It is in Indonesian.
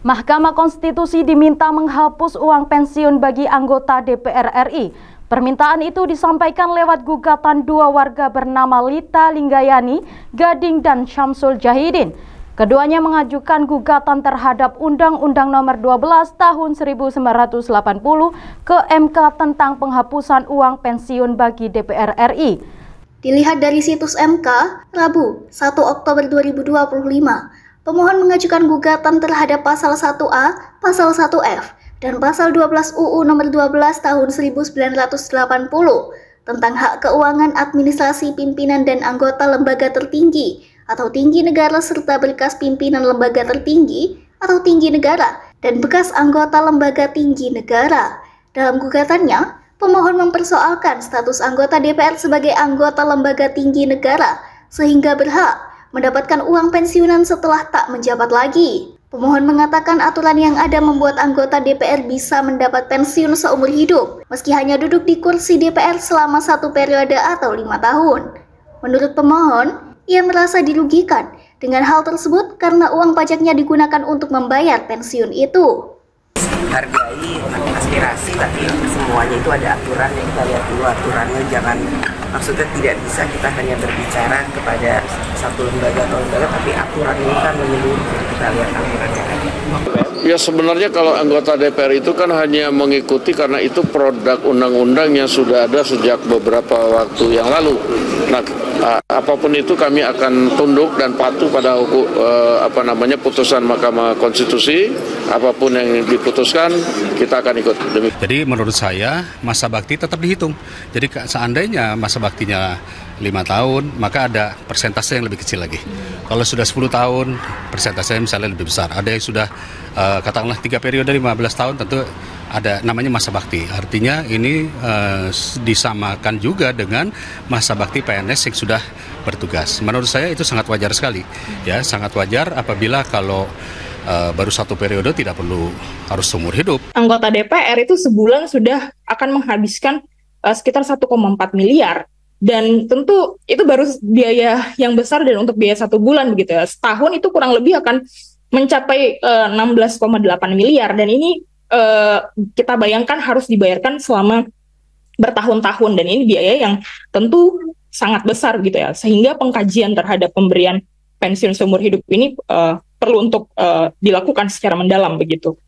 Mahkamah Konstitusi diminta menghapus uang pensiun bagi anggota DPR RI. Permintaan itu disampaikan lewat gugatan dua warga bernama Lita Linggayani, Gading, dan Syamsul Jahidin. Keduanya mengajukan gugatan terhadap Undang-Undang Nomor 12 Tahun 1980 ke MK tentang penghapusan uang pensiun bagi DPR RI. Dilihat dari situs MK, Rabu, 1 Oktober 2025, pemohon mengajukan gugatan terhadap Pasal 1A, Pasal 1F, dan Pasal 12 UU Nomor 12 Tahun 1980 tentang hak keuangan administrasi pimpinan dan anggota lembaga tertinggi atau tinggi negara serta berkas pimpinan lembaga tertinggi atau tinggi negara dan bekas anggota lembaga tinggi negara. Dalam gugatannya, pemohon mempersoalkan status anggota DPR sebagai anggota lembaga tinggi negara sehingga berhak mendapatkan uang pensiunan setelah tak menjabat lagi. Pemohon mengatakan aturan yang ada membuat anggota DPR bisa mendapat pensiun seumur hidup, meski hanya duduk di kursi DPR selama 1 periode atau 5 tahun. Menurut pemohon, ia merasa dirugikan dengan hal tersebut karena uang pajaknya digunakan untuk membayar pensiun itu. Hargai aspirasi, tapi semuanya itu ada aturannya. Kita lihat dulu aturannya, jangan maksudnya tidak bisa kita hanya berbicara kepada satu lembaga atau lembaga, tapi aturan ini kan menyeluruh. Kita lihat aturannya. Ya sebenarnya kalau anggota DPR itu kan hanya mengikuti karena itu produk undang-undang yang sudah ada sejak beberapa waktu yang lalu. Nah, apapun itu kami akan tunduk dan patuh pada putusan Mahkamah Konstitusi. Apapun yang diputuskan kita akan ikut. Jadi menurut saya masa bakti tetap dihitung. Jadi seandainya masa baktinya 5 tahun, maka ada persentase yang lebih kecil lagi. Kalau sudah 10 tahun, persentasenya misalnya lebih besar. Ada yang sudah katakanlah 3 periode 15 tahun, tentu ada namanya masa bakti. Artinya ini disamakan juga dengan masa bakti PNS yang sudah bertugas. Menurut saya itu sangat wajar sekali. Ya, sangat wajar apabila kalau baru 1 periode tidak perlu harus seumur hidup. Anggota DPR itu sebulan sudah akan menghabiskan sekitar 1,4 miliar. Dan tentu itu baru biaya yang besar dan untuk biaya 1 bulan begitu ya. Setahun itu kurang lebih akan mencapai 16,8 miliar. Dan ini kita bayangkan harus dibayarkan selama bertahun-tahun. Dan ini biaya yang tentu sangat besar gitu ya. Sehingga pengkajian terhadap pemberian pensiun seumur hidup ini perlu untuk dilakukan secara mendalam begitu.